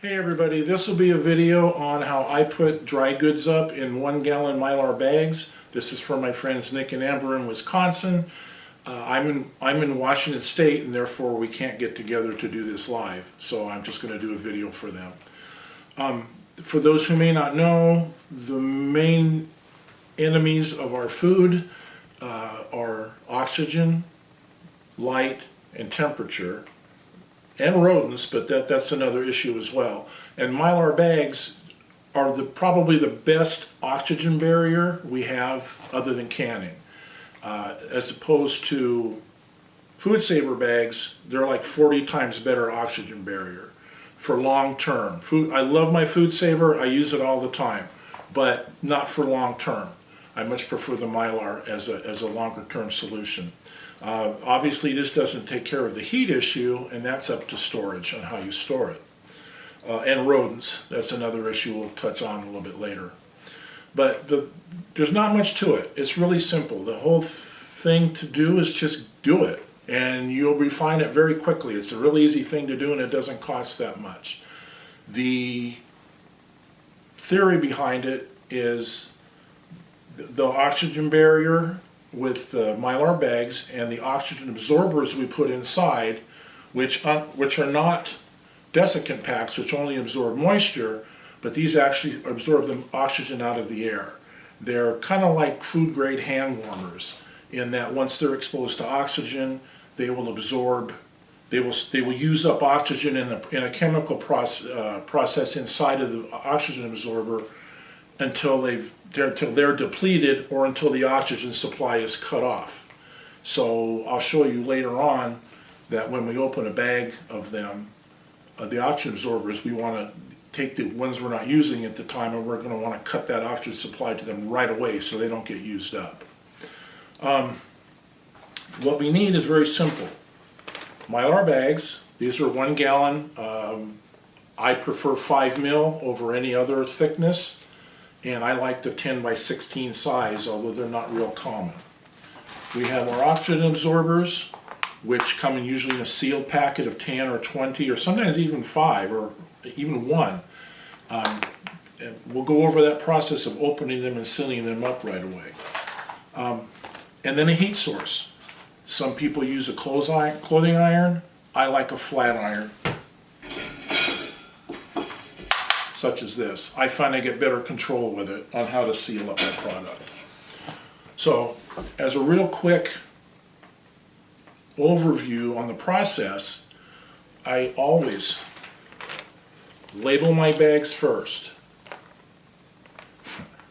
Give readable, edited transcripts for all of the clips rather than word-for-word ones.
Hey everybody, this will be a video on how I put dry goods up in 1-gallon Mylar bags. This is for my friends Nick and Amber in Wisconsin. I'm in Washington State, and therefore we can't get together to do this live, so I'm just going to do a video for them. For those who may not know, the main enemies of our food are oxygen, light, and temperature. And rodents, but that's another issue as well. And Mylar bags are probably the best oxygen barrier we have other than canning. As opposed to food saver bags, they're like 40 times better oxygen barrier for long term. I love my food saver, I use it all the time, but not for long term. I much prefer the Mylar as a longer term solution. Obviously this doesn't take care of the heat issue, and that's up to storage and how you store it. And rodents, that's another issue we'll touch on a little bit later. But there's not much to it. It's really simple. The whole thing to do is just do it, and you'll refine it very quickly. It's a really easy thing to do, and it doesn't cost that much. The theory behind it is the oxygen barrier with the Mylar bags and the oxygen absorbers we put inside, which are not desiccant packs, which only absorb moisture, but these actually absorb the oxygen out of the air. They're kind of like food grade hand warmers in that once they're exposed to oxygen, they will absorb, they will use up oxygen in a chemical process inside of the oxygen absorber until they're depleted, or until the oxygen supply is cut off. So I'll show you later on that when we open a bag of them, the oxygen absorbers, we want to take the ones we're not using at the time, and we're going to want to cut that oxygen supply to them right away so they don't get used up. What we need is very simple. Mylar bags, these are 1 gallon. I prefer 5 mil over any other thickness. And I like the 10 by 16 size, although they're not real common. We have our oxygen absorbers, which come in usually in a sealed packet of 10 or 20, or sometimes even 5 or even 1. And we'll go over that process of opening them and sealing them up right away. And then a heat source. Some people use a clothing iron. I like a flat iron, such as this. I find I get better control with it on how to seal up my product. So, as a real quick overview on the process, I always label my bags first.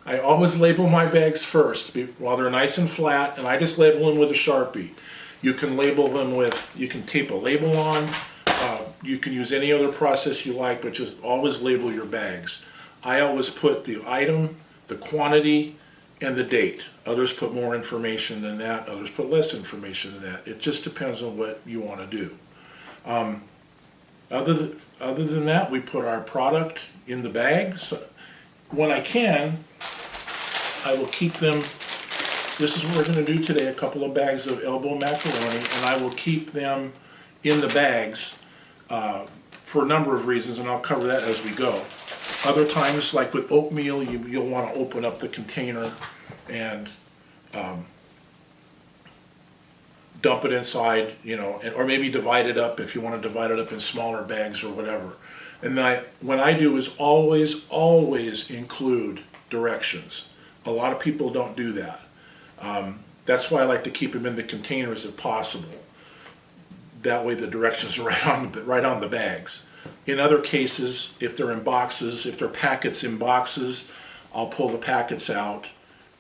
I always label my bags first while they're nice and flat, and I just label them with a Sharpie. You can label them with, you can tape a label on. You can use any other process you like, but just always label your bags. I always put the item, the quantity, and the date. Others put more information than that, others put less information than that. It just depends on what you want to do. Other than that, we put our product in the bags. When I can, I will keep them. This is what we're going to do today, a couple of bags of elbow macaroni, and I will keep them in the bags for a number of reasons, and I'll cover that as we go. Other times, like with oatmeal, you'll want to open up the container and dump it inside, or maybe divide it up if you want to divide it up in smaller bags or whatever. And what I do is always include directions. A lot of people don't do that. That's why I like to keep them in the containers if possible. That way the directions are right on the bags. In other cases, if they're in boxes, if they're packets in boxes, I'll pull the packets out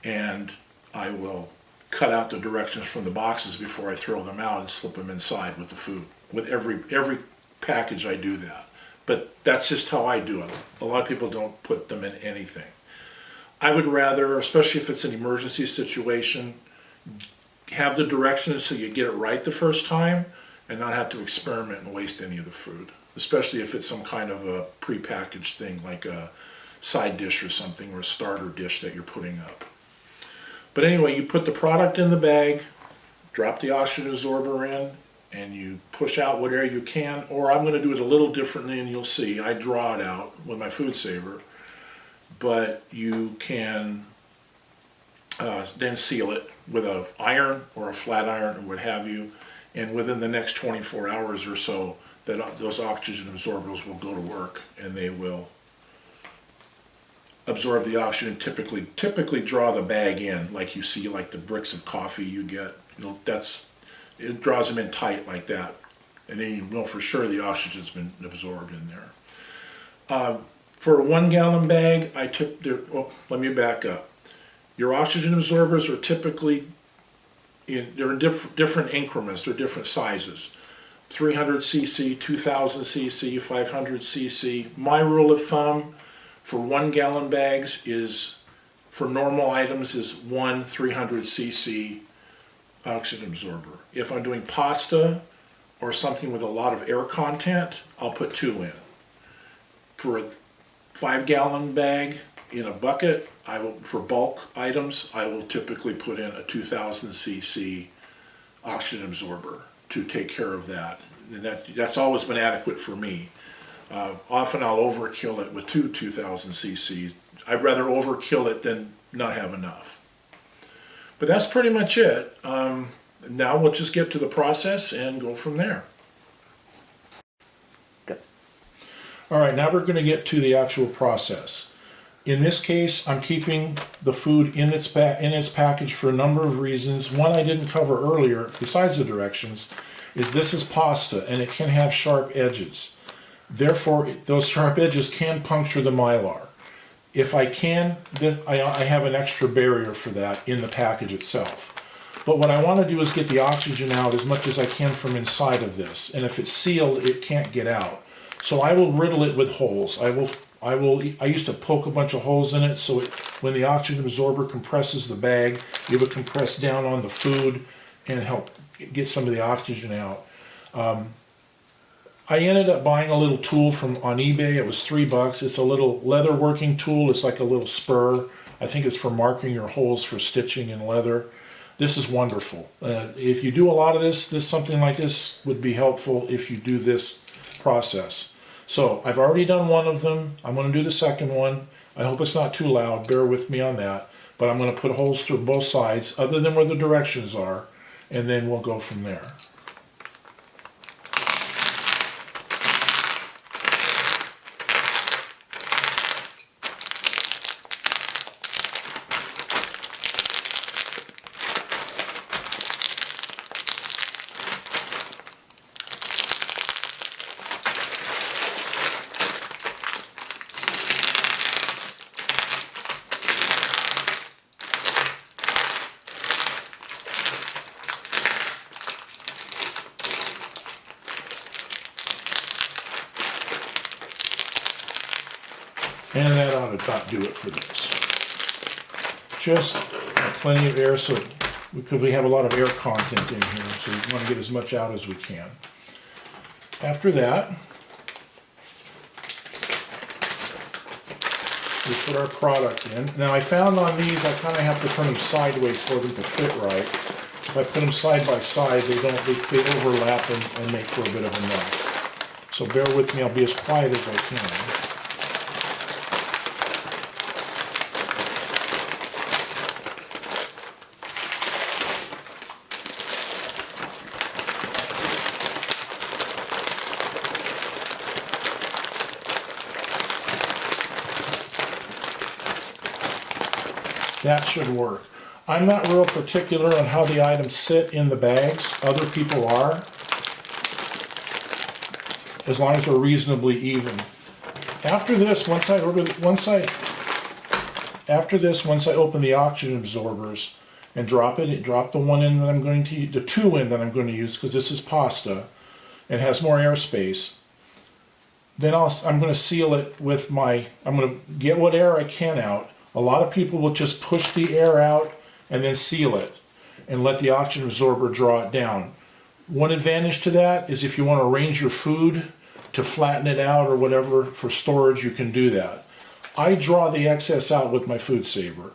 and I will cut out the directions from the boxes before I throw them out and slip them inside with the food. With every package I do that. But that's just how I do it. A lot of people don't put them in anything. I would rather, especially if it's an emergency situation, have the directions so you get it right the first time and not have to experiment and waste any of the food, especially if it's some kind of a prepackaged thing like a side dish or something, or a starter dish that you're putting up. But anyway, you put the product in the bag, drop the oxygen absorber in, and you push out what air you can, or I'm going to do it a little differently, and you'll see. I draw it out with my food saver, but you can then seal it with an iron or a flat iron or what have you, and within the next 24 hours or so, those oxygen absorbers will go to work, and they will absorb the oxygen. Typically draw the bag in like you see, like the bricks of coffee you get. It draws them in tight like that, and then you know for sure the oxygen's been absorbed in there. For a 1 gallon bag, let me back up. Your oxygen absorbers are typically they're in different increments, they're different sizes. 300 cc, 2000 cc, 500 cc. My rule of thumb for 1 gallon bags is, for normal items, is 1 300 cc oxygen absorber. If I'm doing pasta or something with a lot of air content, I'll put 2 in. For a 5 gallon bag in a bucket, for bulk items, I will typically put in a 2000 cc oxygen absorber to take care of that. And that's always been adequate for me. Often I'll overkill it with 2000 cc. I'd rather overkill it than not have enough. But that's pretty much it. Now we'll just get to the process and go from there. Good. All right, now we're going to get to the actual process. In this case, I'm keeping the food in its package for a number of reasons. One I didn't cover earlier, besides the directions, is this is pasta, and it can have sharp edges. Therefore, those sharp edges can puncture the Mylar. If I can, I have an extra barrier for that in the package itself. But what I want to do is get the oxygen out as much as I can from inside of this. And if it's sealed, it can't get out. So I will riddle it with holes. I used to poke a bunch of holes in it so when the oxygen absorber compresses the bag, it would compress down on the food and help get some of the oxygen out. I ended up buying a little tool on eBay. It was $3. It's a little leather working tool. It's like a little spur. I think it's for marking your holes for stitching in leather. This is wonderful. If you do a lot of this, something like this would be helpful if you do this process. So I've already done one of them. I'm going to do the second one. I hope it's not too loud. Bear with me on that. But I'm going to put holes through both sides, other than where the directions are, and then we'll go from there. And that ought to about do it for this. Just plenty of air, so we have a lot of air content in here, so we want to get as much out as we can. After that, we put our product in. Now I found on these, I kind of have to turn them sideways for them to fit right. If I put them side by side, they overlap and make for a bit of a mess. So bear with me, I'll be as quiet as I can. That should work. I'm not real particular on how the items sit in the bags. Other people are, as long as they're reasonably even. After this, once I open the oxygen absorbers and drop the one in that I'm going to use, the 2 in that I'm going to use, because this is pasta and has more airspace. Then I'm going to seal it with I'm going to get what air I can out. A lot of people will just push the air out and then seal it and let the oxygen absorber draw it down. One advantage to that is if you want to arrange your food to flatten it out or whatever for storage, you can do that. I draw the excess out with my food saver.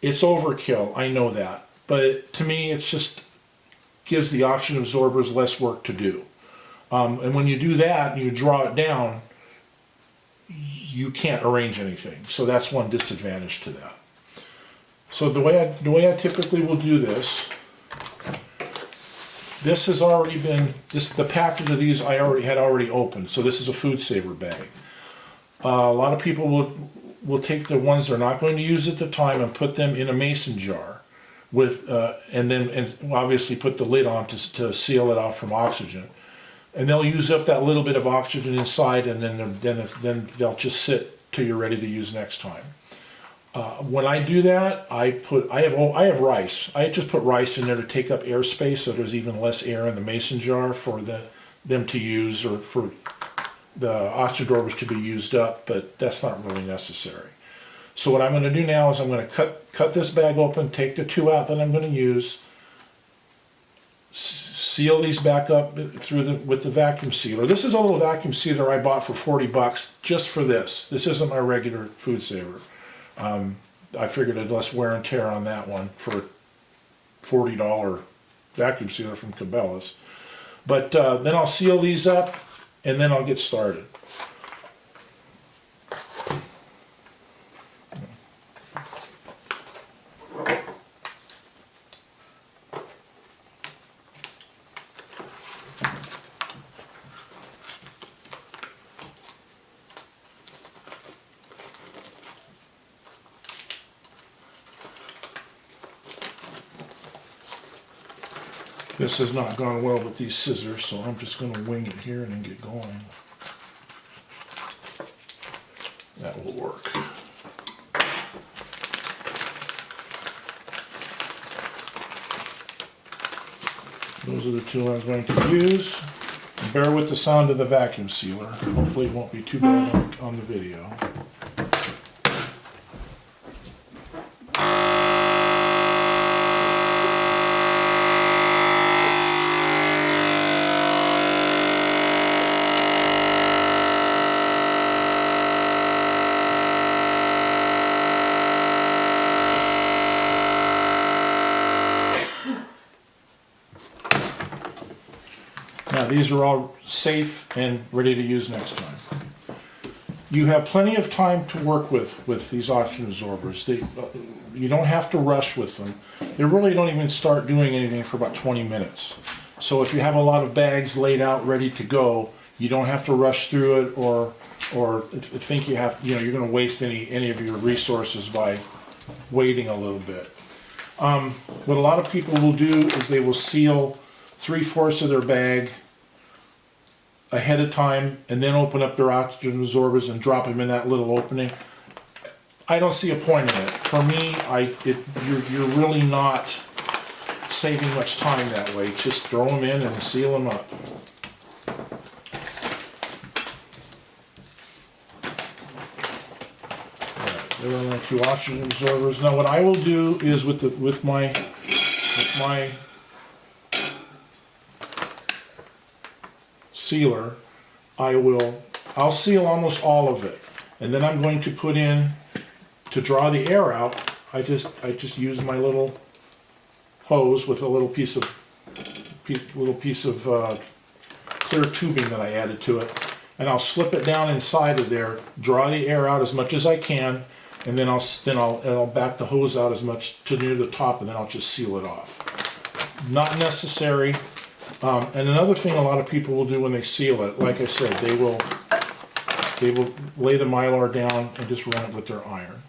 It's overkill, I know that, but to me it's just gives the oxygen absorbers less work to do. And when you do that and you draw it down, you can't arrange anything. So that's one disadvantage to that. So the way I typically will do this, this has already been, the package of these I had already opened. So this is a food saver bag. A lot of people will take the ones they're not going to use at the time and put them in a mason jar with, and obviously put the lid on to seal it off from oxygen. And they'll use up that little bit of oxygen inside, and then they'll just sit till you're ready to use next time. When I do that, I have rice. I just put rice in there to take up airspace, so there's even less air in the mason jar for them to use, or for the oxygen absorbers to be used up. But that's not really necessary. So what I'm going to do now is I'm going to cut this bag open, take the two out that I'm going to use, seal these back up with the vacuum sealer. This is a little vacuum sealer I bought for $40 just for this. This isn't my regular food saver. I figured I'd less wear and tear on that one for a $40 vacuum sealer from Cabela's. But then I'll seal these up and then I'll get started. This has not gone well with these scissors, so I'm just going to wing it here and then get going. That will work. Those are the two I'm going to use. Bear with the sound of the vacuum sealer. Hopefully it won't be too bad on the video. Now these are all safe and ready to use next time. You have plenty of time to work with these oxygen absorbers. You don't have to rush with them. They really don't even start doing anything for about 20 minutes. So if you have a lot of bags laid out ready to go, you don't have to rush through it or think you're going to waste any of your resources by waiting a little bit. What a lot of people will do is they will seal 3/4 of their bag ahead of time and then open up their oxygen absorbers and drop them in that little opening. I don't see a point in it. For me, you're really not saving much time that way. Just throw them in and seal them up. Alright, there are my two oxygen absorbers. Now what I will do is with my sealer, I'll seal almost all of it, and then I'm going to put in, to draw the air out, I just use my little hose with a little piece of clear tubing that I added to it, and I'll slip it down inside of there, draw the air out as much as I can, and then I'll back the hose out as much to near the top, and then I'll just seal it off. Not necessary. And another thing a lot of people will do when they seal it, like I said, they will lay the Mylar down and just run it with their iron,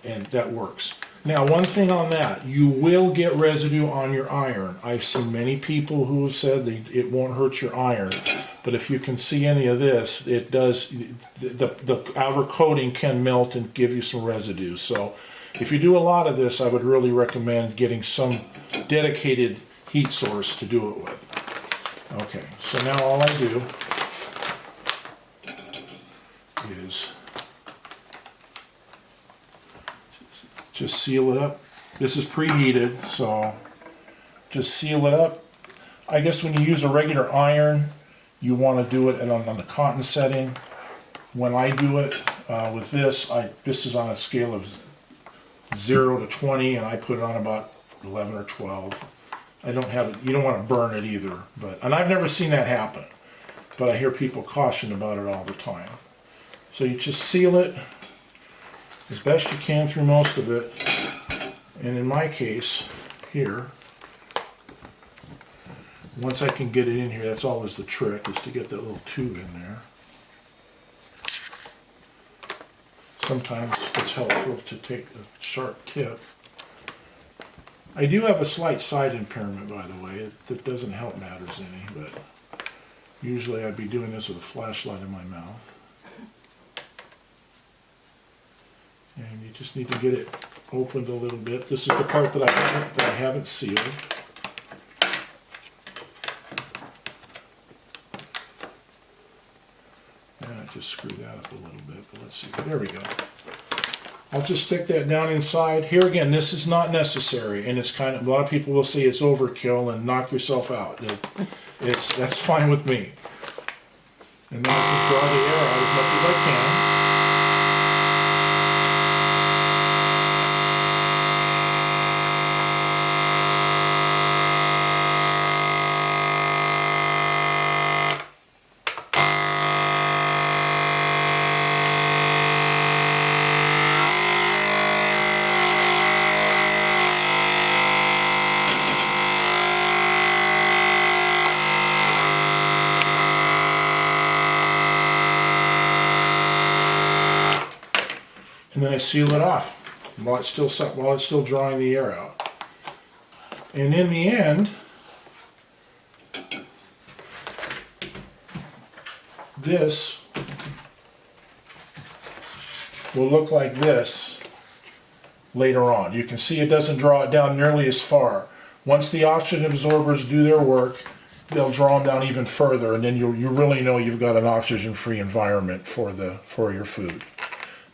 and that works. Now, one thing on that, you will get residue on your iron. I've seen many people who have said it won't hurt your iron, but if you can see any of this, it does. The outer coating can melt and give you some residue. So, if you do a lot of this, I would really recommend getting some dedicated heat source to do it with. Okay, so now all I do is just seal it up. This is preheated, so just seal it up. I guess when you use a regular iron, you want to do it on the cotton setting. When I do it with this is on a scale of 0 to 20, and I put it on about 11 or 12. I don't have it. You don't want to burn it either. And I've never seen that happen. But I hear people caution about it all the time. So you just seal it as best you can through most of it. And in my case, here, once I can get it in here, that's always the trick, is to get that little tube in there. Sometimes it's helpful to take a sharp tip. I do have a slight sight impairment, by the way. That doesn't help matters any, but usually I'd be doing this with a flashlight in my mouth. And you just need to get it opened a little bit. This is the part that I haven't sealed. And I just screw that up a little bit, but let's see. There we go. I'll just stick that down inside. Here again, this is not necessary, and it's kind of, a lot of people will say it's overkill and knock yourself out. That's fine with me. And then I just draw the air out as much as I can. And then I seal it off while it's still drawing the air out. And in the end, this will look like this later on. You can see it doesn't draw it down nearly as far. Once the oxygen absorbers do their work, they'll draw them down even further, and then you really know you've got an oxygen-free environment for your food.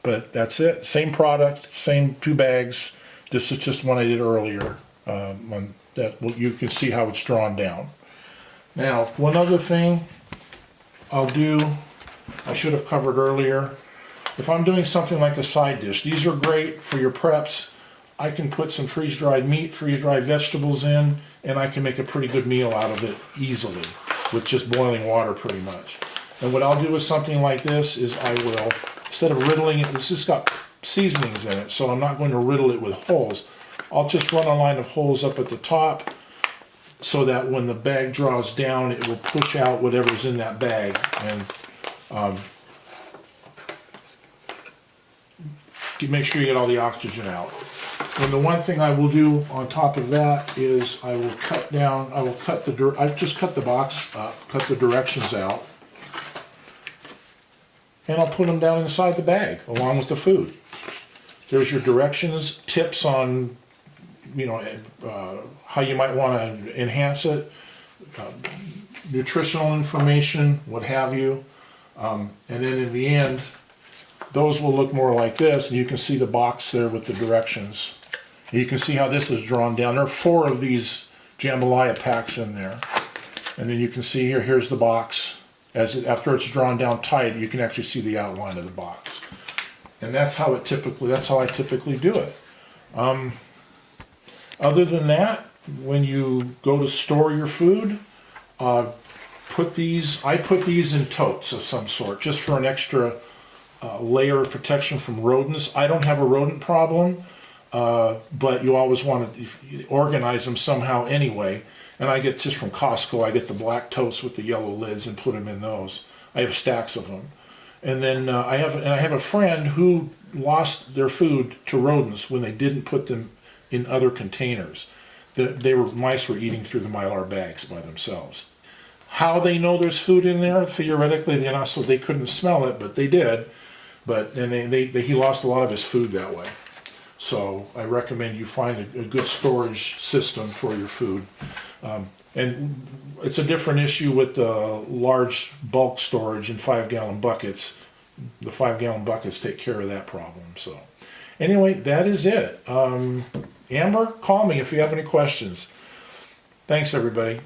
But that's it. Same product, same 2 bags. This is just one I did earlier. You can see how it's drawn down. Now, one other thing I'll do, I should have covered earlier. If I'm doing something like a side dish, these are great for your preps. I can put some freeze-dried meat, freeze-dried vegetables in, and I can make a pretty good meal out of it easily with just boiling water pretty much. And what I'll do with something like this is I will, instead of riddling it, it's just got seasonings in it, so I'm not going to riddle it with holes. I'll just run a line of holes up at the top so that when the bag draws down, it will push out whatever's in that bag. And make sure you get all the oxygen out. And the one thing I will do on top of that is I will cut down, I've just cut the box up, cut the directions out. And I'll put them down inside the bag along with the food. There's your directions, tips on, how you might want to enhance it, nutritional information, what have you. And then in the end, those will look more like this, and you can see the box there with the directions. And you can see how this is drawn down. There are 4 of these jambalaya packs in there. And then you can see here's the box. After it's drawn down tight, you can actually see the outline of the box. And that's how I typically do it. Other than that, when you go to store your food, I put these in totes of some sort, just for an extra layer of protection from rodents. I don't have a rodent problem, but you always want to organize them somehow anyway. And I get just from Costco, I get the black totes with the yellow lids and put them in those. I have stacks of them. And then I have a friend who lost their food to rodents when they didn't put them in other containers. Mice were eating through the Mylar bags by themselves. How they know there's food in there? Theoretically, they couldn't smell it, but they did. He lost a lot of his food that way. So I recommend you find a good storage system for your food. And it's a different issue with the large bulk storage in 5-gallon buckets. The 5-gallon buckets take care of that problem. So anyway, that is it. Amber, call me if you have any questions. Thanks, everybody.